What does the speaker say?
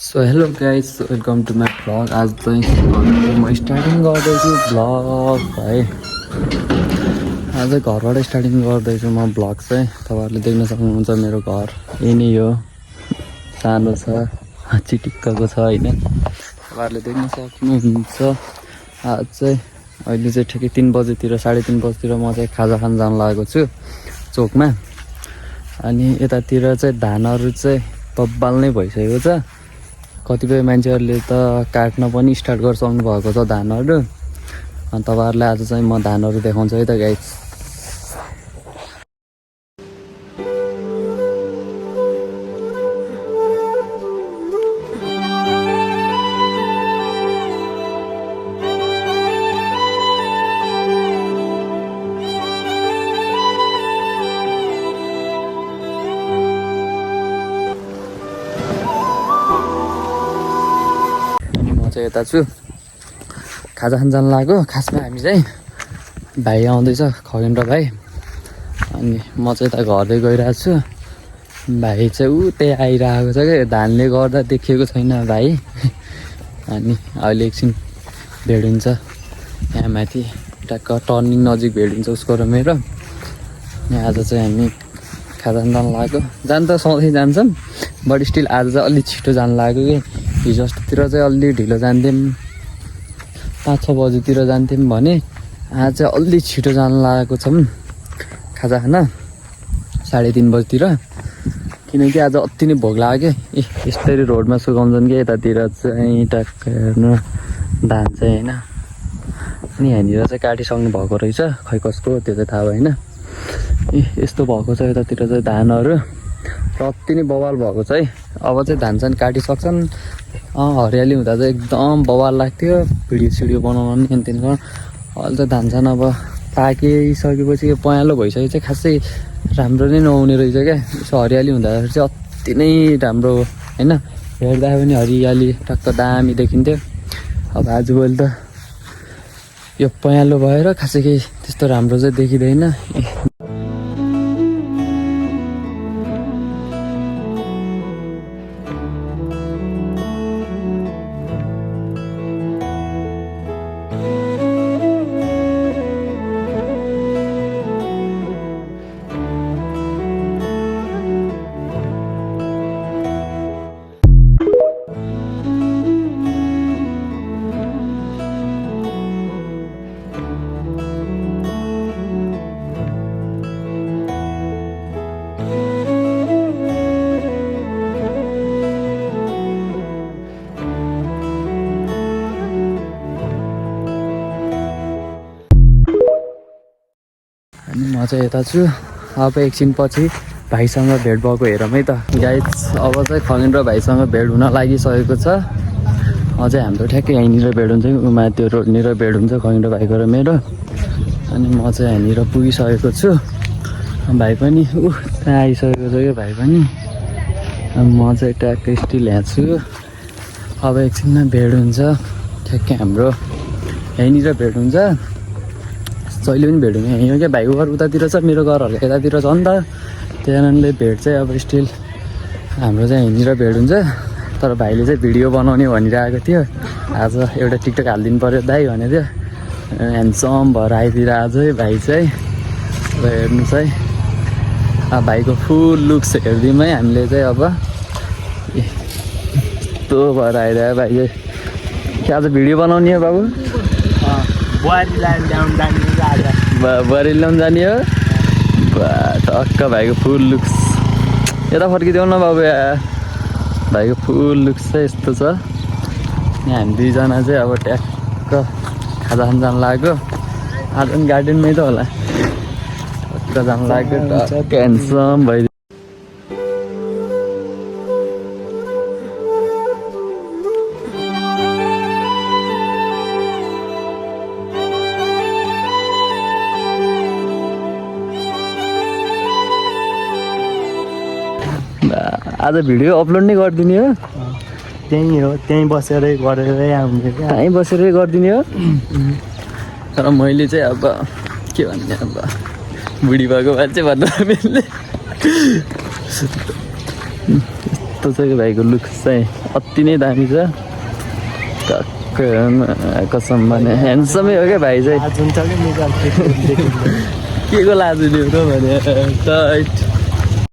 So hello guys welcome to my vlog. आज चाहिँ म स्टार्टिङ गर्दैछु भ्लग है। आज घरबाट स्टार्टिङ गर्दैछु म भ्लग चाहिँ। तपाईँहरूले देख्न सक्नुहुन्छ मेरो घर यही नै हो, सानो छ, चिटिक्कको छ होइन। तपाईँहरूले देख्न सक्नुहुन्छ। आज चाहिँ अहिले चाहिँ ठिकै 3 बजीतिर 3:30 बजीतिर म चाहिँ खाजा खान जान लागेको छु चोकमा। अनि यतातिर चाहिँ धानहरू चाहिँ बब्बाल नै भइसकेको छ। कतिपय मान्छेहरूले त काट्न पनि स्टार्ट गरिसक्नु भएको छ धानहरू। अनि तपाईँहरूलाई आज चाहिँ म धानहरू देखाउँछु है त गाइस। चाहिँ यता छु खाजा खान जान लाग्यो। खासमा हामी चाहिँ भाइ आउँदैछ, खगेन र भाइ। अनि म चाहिँ यता घरदै गइरहेको छु। भाइ चाहिँ त्यही आइरहेको छ क्या, धानले गर्दा देखिएको छैन भाइ। अनि अहिले एकछिन भेट हुन्छ यहाँ माथि, ट्याक्क टर्निङ नजिक भेट हुन्छ उसको र मेरो। अनि आज चाहिँ हामी खाजा खान जान लाग्यो। जान त सधैँ जान्छौँ, बट स्टिल आज चाहिँ अलिक छिटो जान लाग्यो कि। हिजो अस्तितिर चाहिँ अलि ढिलो जान्थ्यौँ, 5-6 बजीतिर जान्थ्यौँ भने आज चाहिँ अलि छिटो जान लागेको छौँ खाजा खान 3:30 बजीतिर। किनकि आज अति नै भोक लाग्यो कि। यस्तरी रोडमा सुकाउँछन् कि यतातिर चाहिँ ट्याक्क हेर्नु धान चाहिँ होइन। अनि यहाँनिर चाहिँ काटिसक्नु भएको रहेछ, खै कसको त्यो चाहिँ थाहा भएन। यस्तो भएको छ यतातिर चाहिँ धानहरू र अति नै बवाल भएको छ है। अब चाहिँ धान चाहिँ काटिसक्छन्। हरियाली हुँदा चाहिँ एकदम बवाल लाग्थ्यो भिडियो सिडियो बनाउनु नि त्यहाँदेखि। अहिले चाहिँ धान चाहिँ अब पाकिसकेपछि पहेँलो भइसक्यो चाहिँ खासै राम्रो नै नहुने रहेछ क्या। यसो हरियाली हुँदाखेरि चाहिँ अति नै राम्रो होइन, हेर्दा पनि हरियाली टक्क दामी देखिन्थ्यो। अब आजभोलि त यो पहेँलो भएर खासै केही त्यस्तो राम्रो चाहिँ देखिँदैन। अनि म चाहिँ यता छु। अब एकछिन पछि भाइसँग भेट भएको हेरौँ है त गाइस। अब चाहिँ खगेन र भाइसँग भेट हुन लागिसकेको छ। अझै हाम्रो ठ्याक्कै यहीँनिर भेट हुन्छ, उमा त्यो रोडनिर भेट हुन्छ खगेन र भाइको र मेरो। अनि म चाहिँ यहाँनिर पुगिसकेको छु। भाइ पनि त्यहाँ आइसकेको छ क्या भाइ पनि। म चाहिँ ट्याक्कै स्टिल यहाँ छु। अब एकछिनमा भेट हुन्छ, ठ्याक्कै हाम्रो यहीँनिर भेट हुन्छ। जहिले पनि भेट हुने यहीँ हो क्या। भाइको घर उतातिर छ, मेरो घरहरू यतातिर छ नि त, त्यही कारणले भेट चाहिँ अब स्टिल हाम्रो चाहिँ यहीँनिर भेट हुन्छ। तर भाइले चाहिँ भिडियो बनाउने भनिरहेको थियो। आज एउटा टिकटक हालिदिनु पऱ्यो दाइ भनेको थियो। ह्यान्डसम भएर आइदिएर आज है भाइ चाहिँ। अब हेर्नुहोस् है, अब भाइको फुल लुक्स हेरिदिउँ है हामीले चाहिँ। अब यस्तो भएर आइरहेको भाइ चाहिँ। के आज भिडियो बनाउने हो बाबु? बुहारी ल्याउनु जाने हो। टक्क भाइको फुल लुक्स। यता फर्किदेऊ न बाबु, भाइको फुल लुक्स चाहिँ यस्तो छ। यहाँ हामी दुईजना चाहिँ अब ट्याक्क खाजा खान जान लाग्यो। आज पनि गार्डनमै त होला, टक्क जान लाग्यो। टक्क ह्यान्डसम भाइ। आज भिडियो अपलोड नै गरिदिने हो? त्यहीँ हो, त्यहीँ बसेरै गरेरै आउने क्या। त्यहीँ बसेरै गरिदिने हो। तर मैले चाहिँ अब के भन्ने, अब बुढी भएको मान्छे भन्नु मिल्ने कस्तो छ कि भाइको लुक्स चाहिँ अति नै दामी छ टक्क कसम भने ह्यान्डसमै हो क्या भाइ चाहिँ आज हुन्छ कि मेरो के को लाजु लिउरो भने टैट